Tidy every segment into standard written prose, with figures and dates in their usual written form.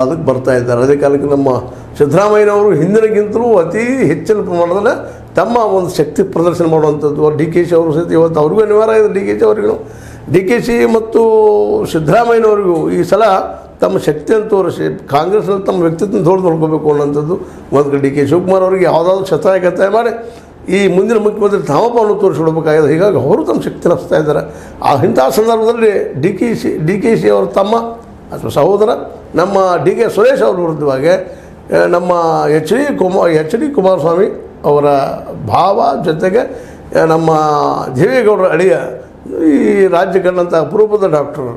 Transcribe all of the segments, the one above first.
ಅದಕ್ಕೆ ಬರ್ತಾ ಇದ್ದಾರೆ. ಅದೇ ಕಾಲಕ್ಕೆ ನಮ್ಮ ಸಿದ್ದರಾಮಯ್ಯನವರು ಹಿಂದಿನಗಿಂತಲೂ ಅತಿ ಹೆಚ್ಚಿನ ಪ್ರಮಾಣದಲ್ಲಿ ತಮ್ಮ ಒಂದು ಶಕ್ತಿ ಪ್ರದರ್ಶನ ಮಾಡುವಂಥದ್ದು. ಡಿ ಕೆ ಶಿ ಅವರು ಸಹಿತ ಇವತ್ತು ಅವ್ರಿಗೂ ಅನಿವಾರ್ಯ ಇದೆ. ಡಿ ಕೆ ಶಿ ಮತ್ತು ಸಿದ್ದರಾಮಯ್ಯನವರಿಗೂ ಈ ಸಲ ತಮ್ಮ ಶಕ್ತಿಯನ್ನು ತೋರಿಸಿ ಕಾಂಗ್ರೆಸ್ನಲ್ಲಿ ತಮ್ಮ ವ್ಯಕ್ತಿತ್ವ ನೋಡ್ಕೋಬೇಕು ಅನ್ನೋಂಥದ್ದು ಒಂದು ಕಡೆ. ಡಿ ಕೆ ಶಿವಕುಮಾರ್ ಅವರಿಗೆ ಯಾವುದಾದ್ರೂ ಶತಾಯ ಮಾಡಿ ಈ ಮುಂದಿನ ಮುಖ್ಯಮಂತ್ರಿ ತಾಮಪ್ಪವನ್ನು ತೋರಿಸ್ಕೊಡ್ಬೇಕಾಗಿದೆ. ಹೀಗಾಗಿ ಅವರು ತಮ್ಮ ಶಕ್ತಿ ನಡೆಸ್ತಾ ಇದ್ದಾರೆ. ಇಂಥ ಸಂದರ್ಭದಲ್ಲಿ ಡಿ ಕೆ ಶಿ ಅವರ ತಮ್ಮ ಅಥವಾ ಸಹೋದರ ನಮ್ಮ ಡಿ ಕೆ ಸುರೇಶ್ ಅವ್ರ ವಿರುದ್ಧವಾಗಿ ನಮ್ಮ ಎಚ್ ಡಿ ಕುಮಾರಸ್ವಾಮಿ ಅವರ ಭಾವ ಜೊತೆಗೆ ನಮ್ಮ ದೇವೇಗೌಡರ ಅಳಿಯ ಈ ರಾಜ್ಯ ಕಂಡಂಥ ಅಪರೂಪದ ಡಾಕ್ಟರ್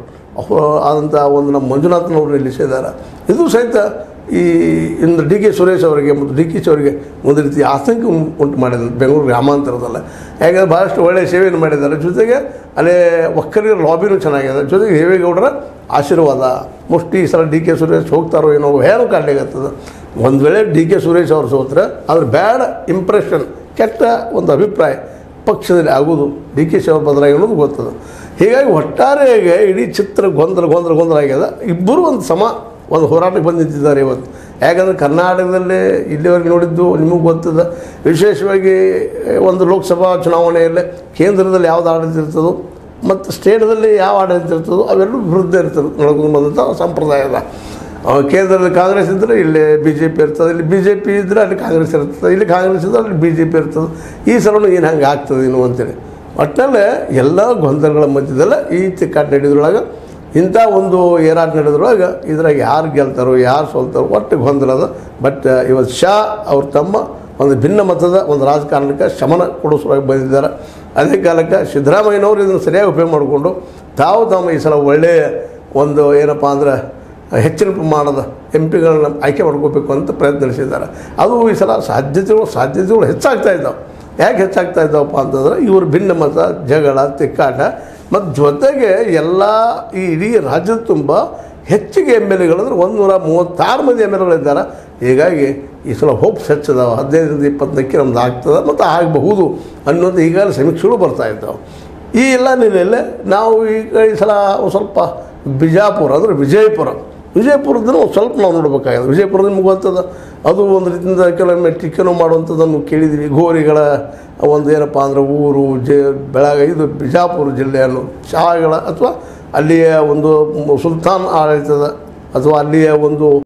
ಆದಂಥ ಒಂದು ನಮ್ಮ ಮಂಜುನಾಥನವರು ನಿಲ್ಲಿಸಿದ್ದಾರೆ. ಇದು ಸಹಿತ ಈ ಇಂದು ಡಿ ಕೆ ಸುರೇಶ್ ಅವರಿಗೆ ಮತ್ತು ಡಿ ಕೆ ಶಿ ಅವರಿಗೆ ಒಂದು ರೀತಿ ಆತಂಕ ಉಂಟು ಮಾಡಿದ್ದಾರೆ ಬೆಂಗಳೂರು ಗ್ರಾಮಾಂತರದಲ್ಲ. ಯಾಕಂದರೆ ಭಾಳಷ್ಟು ಒಳ್ಳೆಯ ಸೇವೆಯನ್ನು ಮಾಡಿದ್ದಾರೆ. ಜೊತೆಗೆ ಅಲ್ಲೇ ಒಕ್ಕಲಿಗರ ಲಾಬಿನೂ ಚೆನ್ನಾಗಿದೆ. ಜೊತೆಗೆ ದೇವೇಗೌಡರ ಆಶೀರ್ವಾದ ಮೋಸ್ಟ್ ಈ ಸಲ ಡಿ ಕೆ ಸುರೇಶ್ ಹೋಗ್ತಾರೋ ಏನೋ ಹೇಳೋ ಕಾಣಲಿಕ್ಕತ್ತದ. ಒಂದು ವೇಳೆ ಡಿ ಕೆ ಸುರೇಶ್ ಅವರು ಸೋತ್ರೆ ಅದ್ರ ಬ್ಯಾಡ್ ಇಂಪ್ರೆಷನ್, ಕೆಟ್ಟ ಒಂದು ಅಭಿಪ್ರಾಯ ಪಕ್ಷದಲ್ಲಿ ಆಗೋದು ಡಿ ಕೆ ಶಿ ಅವ್ರ ಬದಲಾಗಿ ಅನ್ನೋದು ಗೊತ್ತದ. ಹೀಗಾಗಿ ಒಟ್ಟಾರೆಯಾಗಿ ಇಡೀ ಚಿತ್ರ ಗೊಂದಲ ಆಗ್ಯದ. ಇಬ್ಬರು ಒಂದು ಹೋರಾಟಕ್ಕೆ ಬಂದು ನಿಂತಿದ್ದಾರೆ ಇವತ್ತು. ಯಾಕಂದರೆ ಕರ್ನಾಟಕದಲ್ಲೇ ಇಲ್ಲಿವರೆಗೆ ನೋಡಿದ್ದು ನಿಮಗೆ ಗೊತ್ತದ. ವಿಶೇಷವಾಗಿ ಒಂದು ಲೋಕಸಭಾ ಚುನಾವಣೆಯಲ್ಲೇ ಕೇಂದ್ರದಲ್ಲಿ ಯಾವ್ದು ಆಡಳಿತ ಇರ್ತದೋ ಮತ್ತು ಸ್ಟೇಟ್ದಲ್ಲಿ ಯಾವ ಆಡಳಿತ ಇರ್ತದೋ ಅವೆರಡೂ ವಿರುದ್ಧ ಇರ್ತದೆ ನೋಡ್ಕೊಂಡು ಬಂದಂಥ ಸಂಪ್ರದಾಯದ. ಕೇಂದ್ರದಲ್ಲಿ ಕಾಂಗ್ರೆಸ್ ಇದ್ದರೆ ಇಲ್ಲಿ ಬಿ ಜೆ ಪಿ ಇರ್ತದೆ, ಇಲ್ಲಿ ಬಿ ಜೆ ಪಿ ಇದ್ದರೆ ಅಲ್ಲಿ ಕಾಂಗ್ರೆಸ್ ಇರ್ತದೆ, ಇಲ್ಲಿ ಕಾಂಗ್ರೆಸ್ ಇದ್ದರೆ ಅಲ್ಲಿ ಬಿ ಜೆ ಪಿ ಇರ್ತದೆ. ಈ ಸಲನೂ ಏನು ಹಂಗೆ ಆಗ್ತದೆ ಇನ್ನು ಅಂತೇಳಿ ಒಟ್ಟಿನಲ್ಲೇ ಎಲ್ಲ ಗೊಂದಲಗಳ ಮಧ್ಯದಲ್ಲೇ ಈ ತಿಕ್ಕಾಟ ನಡೆದ್ರೊಳಗೆ ಇಂಥ ಒಂದು ಏರಾಟ ನಡೆದ್ರೊಳಗೆ ಇದ್ರಾಗ ಯಾರು ಗೆಲ್ತಾರೋ ಯಾರು ಸೋಲ್ತಾರೋ ಒಟ್ಟು ಗೊಂದಲದ. ಬಟ್ ಇವತ್ತು ಶಾ ಅವ್ರ ತಮ್ಮ ಒಂದು ಭಿನ್ನ ಮತದ ಒಂದು ರಾಜಕಾರಣಕ್ಕೆ ಶಮನ ಕೊಡಿಸೋಕೆ ಬಂದಿದ್ದಾರೆ. ಅದೇ ಕಾಲಕ್ಕೆ ಸಿದ್ದರಾಮಯ್ಯನವರು ಇದನ್ನು ಸರಿಯಾಗಿ ಉಪಯೋಗ ಮಾಡಿಕೊಂಡು ತಾವು ಈ ಸಲ ಒಳ್ಳೆಯ ಒಂದು ಏನಪ್ಪ ಅಂದ್ರೆ ಹೆಚ್ಚಿನ ಪ್ರಮಾಣದ MP ಗಳನ್ನ ಆಯ್ಕೆ ಮಾಡ್ಕೋಬೇಕು ಅಂತ ಪ್ರಯತ್ನ ನಡೆಸಿದ್ದಾರೆ. ಅದು ಈ ಸಲ ಸಾಧ್ಯತೆಗಳು ಹೆಚ್ಚಾಗ್ತಾ ಇದ್ದಾವೆ. ಯಾಕೆ ಹೆಚ್ಚಾಗ್ತಾ ಇದ್ದಾವಪ್ಪ ಅಂತಂದ್ರೆ ಇವರು ಭಿನ್ನ ಮತ, ಜಗಳ, ತಿಕ್ಕಾಟ ಮತ್ತು ಜೊತೆಗೆ ಎಲ್ಲ ಈ ಇಡೀ ರಾಜ್ಯದ ತುಂಬ ಹೆಚ್ಚಿಗೆ MLAಗಳಂದ್ರೆ 136 ಮಂದಿ MLAಗಳಿದ್ದಾರೆ. ಹೀಗಾಗಿ ಈ ಸಲ ಹೋಪ್ಸ್ ಹೆಚ್ಚಿದಾವೆ. 15ರಿಂದ 20ಕ್ಕೆ ನಮ್ದು ಆಗ್ತದೆ ಮತ್ತು ಆಗಬಹುದು ಅನ್ನೋದು ಈಗಾಗಲೇ ಸಮೀಕ್ಷೆಗಳು ಬರ್ತಾ ಇದ್ದಾವೆ. ಈ ಎಲ್ಲ ನೆಲೆಯಲ್ಲೇ ನಾವು ಈಗ ಈ ಸಲ ಸ್ವಲ್ಪ ಬಿಜಾಪುರ ಅಂದರೆ ವಿಜಯಪುರದನ್ನು ಒಂದು ಸ್ವಲ್ಪ ನಾವು ನೋಡಬೇಕಾಗಿದೆ. ವಿಜಯಪುರದ ನಿಮ್ಗೆ ಗೊತ್ತದ, ಅದು ಒಂದು ರೀತಿಯಿಂದ ಕೆಲವೊಮ್ಮೆ ಟಿಕೆನೋ ಮಾಡುವಂಥದ್ದನ್ನು ಕೇಳಿದ್ವಿ. ಘೋರಿಗಳ ಒಂದು ಏನಪ್ಪ ಅಂದರೆ ಊರು ಇದು ಬಿಜಾಪುರ ಜಿಲ್ಲೆ ಅನ್ನೋ ಶಾಹಗಳ ಅಥವಾ ಅಲ್ಲಿಯ ಒಂದು ಸುಲ್ತಾನ್ ಆಡಳಿತದ ಅಥವಾ ಅಲ್ಲಿಯ ಒಂದು